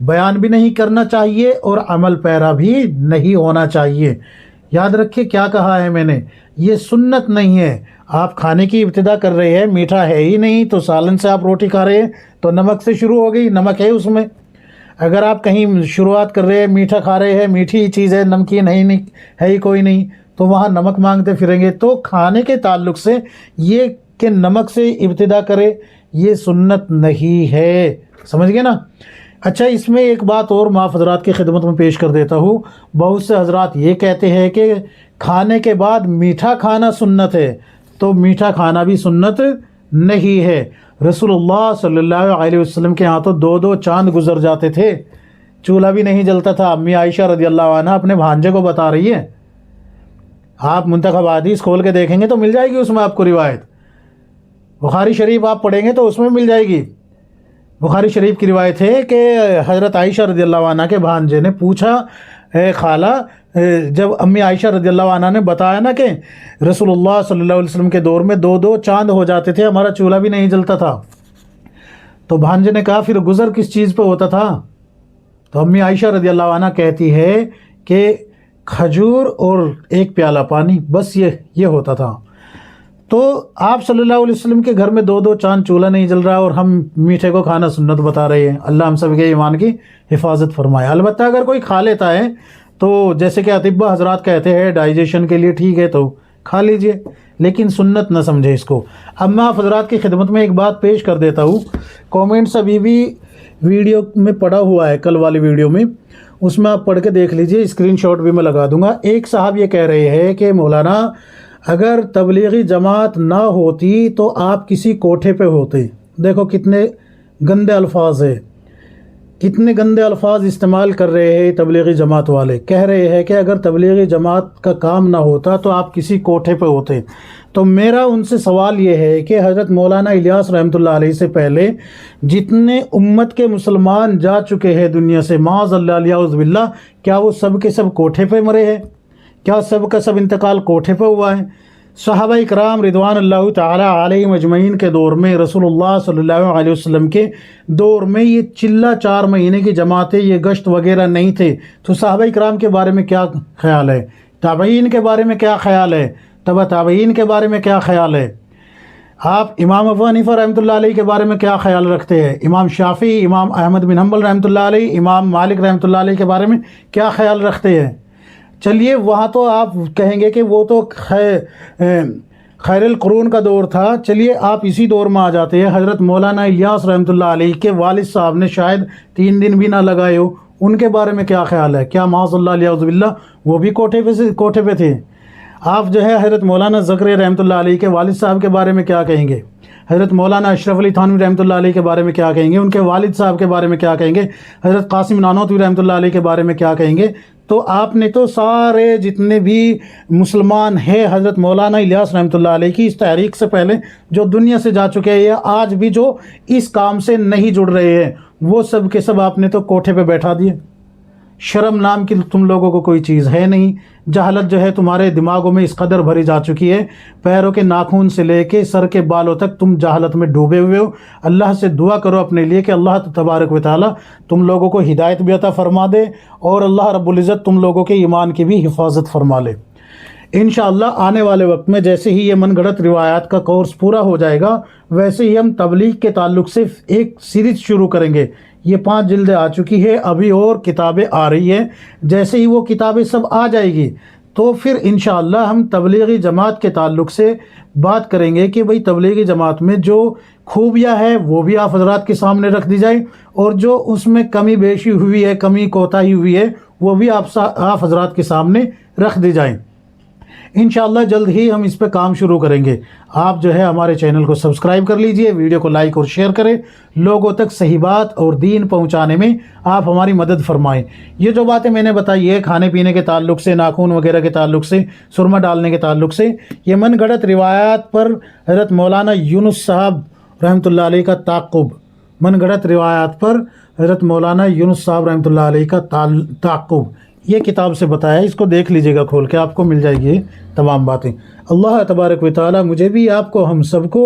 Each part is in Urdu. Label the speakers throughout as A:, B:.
A: بیان بھی نہیں کرنا چاہیے اور عمل پیرا بھی نہیں ہونا چاہیے۔ یاد رکھیے کیا کہا ہے میں نے، یہ سنت نہیں ہے۔ آپ کھانے کی ابتدا کر رہے ہیں، میٹھا ہے ہی نہیں تو سالن سے آپ روٹی کھا رہے ہیں تو نمک سے شروع ہو گئی، نمک ہے اس میں۔ اگر آپ کہیں شروعات کر رہے ہیں، میٹھا کھا رہے ہیں، میٹھی چیز ہے، نمکین ہے نہیں، ہے ہی کوئی نہیں، تو وہاں نمک مانگتے پھریں گے۔ تو کھانے کے تعلق سے یہ کہ نمک سے ابتدا کرے، یہ سنت نہیں ہے، سمجھ گئے نا۔ اچھا، اس میں ایک بات اور معاف حضرات کی خدمت میں پیش کر دیتا ہوں۔ بہت سے حضرات یہ کہتے ہیں کہ کھانے کے بعد میٹھا کھانا سنت ہے، تو میٹھا کھانا بھی سنت نہیں ہے۔ رسول اللہ صلی اللہ علیہ وسلم کے ہاں تو 2 چاند گزر جاتے تھے، چولہا بھی نہیں جلتا تھا۔ امی عائشہ رضی اللہ عنہ اپنے بھانجے کو بتا رہی ہے، آپ منتخب حدیث کھول کے دیکھیں گے تو مل جائے گی اس میں آپ کو روایت، بخاری شریف آپ پڑھیں گے تو اس میں مل جائے گی۔ بخاری شریف کی روایت ہے کہ حضرت عائشہ رضی اللہ عنہ کے بھانجے نے پوچھا، اے خالہ، جب امی عائشہ رضی اللہ عنہ نے بتایا نا کہ رسول اللہ صلی اللہ علیہ وسلم کے دور میں 2 چاند ہو جاتے تھے، ہمارا چولہا بھی نہیں جلتا تھا، تو بھانجے نے کہا پھر گزر کس چیز پہ ہوتا تھا؟ تو امی عائشہ رضی اللہ عنہ کہتی ہے کہ کھجور اور 1 پیالہ پانی، بس یہ ہوتا تھا۔ تو آپ صلی اللہ علیہ وسلم کے گھر میں 2 چاند چولہا نہیں جل رہا اور ہم میٹھے کو کھانا سنت بتا رہے ہیں۔ اللہ ہم سب کے ایمان کی حفاظت فرمائے۔ البتہ اگر کوئی کھا لیتا ہے تو جیسے کہ اطباء حضرات کہتے ہیں ڈائجیشن کے لیے ٹھیک ہے تو کھا لیجئے، لیکن سنت نہ سمجھے اس کو۔ اب میں آپ حضرات کی خدمت میں ایک بات پیش کر دیتا ہوں، کومنٹس ابھی بھی ویڈیو میں پڑا ہوا ہے، کل والی ویڈیو میں، اس میں آپ پڑھ کے دیکھ لیجئے، اسکرین شاٹ بھی میں لگا دوں گا۔ ایک صاحب یہ کہہ رہے ہیں کہ مولانا اگر تبلیغی جماعت نہ ہوتی تو آپ کسی کوٹھے پہ ہوتے۔ دیکھو کتنے گندے الفاظ ہیں، کتنے گندے الفاظ استعمال کر رہے ہیں تبلیغی جماعت والے۔ کہہ رہے ہیں کہ اگر تبلیغی جماعت کا کام نہ ہوتا تو آپ کسی کوٹھے پہ ہوتے۔ تو میرا ان سے سوال یہ ہے کہ حضرت مولانا الیاس رحمۃ اللہ علیہ سے پہلے جتنے امت کے مسلمان جا چکے ہیں دنیا سے، معاذ اللہ الیاذ باللہ، کیا وہ سب کے سب کوٹھے پہ مرے ہیں؟ کیا سب کا سب انتقال کوٹھے پہ ہوا ہے؟ صحابہ اکرام رضوان اللہ تعالی علیہم اجمعین کے دور میں، رسول اللہ صلی اللہ علیہ وسلم کے دور میں یہ چلہ 4 مہینے کی جماعتیں، یہ گشت وغیرہ نہیں تھے، تو صحابہ اکرام کے بارے میں کیا خیال ہے؟ تابعین کے بارے میں کیا خیال ہے؟ تبع تابعین کے بارے میں کیا خیال ہے؟ آپ امام ابو حنیفہ رحمۃ اللہ علیہ کے بارے میں کیا خیال رکھتے ہیں؟ امام شافعی، امام احمد بن حنبل رحمۃ اللہ علیہ، امام مالک رحمۃ اللہ علیہ کے بارے میں کیا خیال رکھتے ہیں؟ چلیے وہاں تو آپ کہیں گے کہ وہ تو خیر القرون کا دور تھا، چلیے آپ اسی دور میں آ جاتے ہیں۔ حضرت مولانا الیاس رحمۃ اللہ علیہ کے والد صاحب نے شاید 3 دن بھی نہ لگائے ہو، ان کے بارے میں کیا خیال ہے؟ کیا معاذ اللہ الیاذ باللہ وہ بھی کوٹھے پہ تھے؟ آپ جو ہے حضرت مولانا زکریا رحمۃ اللہ علیہ کے والد صاحب کے بارے میں کیا کہیں گے؟ حضرت مولانا اشرف علی تھانوی رحمۃ اللہ علیہ کے بارے میں کیا کہیں گے؟ ان کے والد صاحب کے بارے میں کیا کہیں گے؟ حضرت قاسم نانوتوی رحمۃ اللہ علیہ کے بارے میں کیا کہیں گے؟ تو آپ نے تو سارے جتنے بھی مسلمان ہیں حضرت مولانا الیاس رحمۃ اللہ علیہ کی اس تحریک سے پہلے جو دنیا سے جا چکے ہیں یا آج بھی جو اس کام سے نہیں جڑ رہے ہیں، وہ سب کے سب آپ نے تو کوٹھے پہ بیٹھا دیے۔ شرم نام کی تم لوگوں کو کوئی چیز ہے نہیں، جہالت جو ہے تمہارے دماغوں میں اس قدر بھری جا چکی ہے، پیروں کے ناخن سے لے کے سر کے بالوں تک تم جہالت میں ڈوبے ہوئے ہو۔ اللہ سے دعا کرو اپنے لیے کہ اللہ تبارک و تعالی تم لوگوں کو ہدایت بھی عطا فرما دے، اور اللہ رب العزت تم لوگوں کے ایمان کی بھی حفاظت فرما لے۔ انشاءاللہ آنے والے وقت میں جیسے ہی یہ من گھڑت روایات کا کورس پورا ہو جائے گا، ویسے ہی ہم تبلیغ کے تعلق سے ایک سیریز شروع کریں گے۔ یہ 5 جلدیں آ چکی ہے، ابھی اور کتابیں آ رہی ہیں، جیسے ہی وہ کتابیں سب آ جائے گی تو پھر انشاءاللہ ہم تبلیغی جماعت کے تعلق سے بات کریں گے کہ بھئی تبلیغی جماعت میں جو خوبیاں ہیں وہ بھی آپ حضرات کے سامنے رکھ دی جائے، اور جو اس میں کمی بیشی ہوئی ہے، کمی کوتاہی ہوئی ہے، وہ بھی آپ حضرات کے سامنے رکھ دی جائیں۔ انشاءاللہ جلد ہی ہم اس پہ کام شروع کریں گے۔ آپ جو ہے ہمارے چینل کو سبسکرائب کر لیجئے، ویڈیو کو لائک اور شیئر کریں، لوگوں تک صحیح بات اور دین پہنچانے میں آپ ہماری مدد فرمائیں۔ یہ جو باتیں میں نے بتائی ہے کھانے پینے کے تعلق سے، ناخن وغیرہ کے تعلق سے، سرما ڈالنے کے تعلق سے، یہ من گھڑت روایات پر حضرت مولانا یونس صاحب رحمۃ اللہ علیہ کا تعقب، من گھڑت روایات پر حضرت مولانا یونس صاحب رحمۃ اللہ علیہ کا تعقب، یہ کتاب سے بتایا ہے، اس کو دیکھ لیجئے گا کھول کے، آپ کو مل جائے گی تمام باتیں۔ اللہ تبارک و تعالی مجھے بھی، آپ کو، ہم سب کو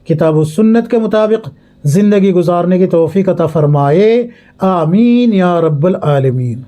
A: کتاب و سنت کے مطابق زندگی گزارنے کی توفیق عطا فرمائے، آمین یا رب العالمین۔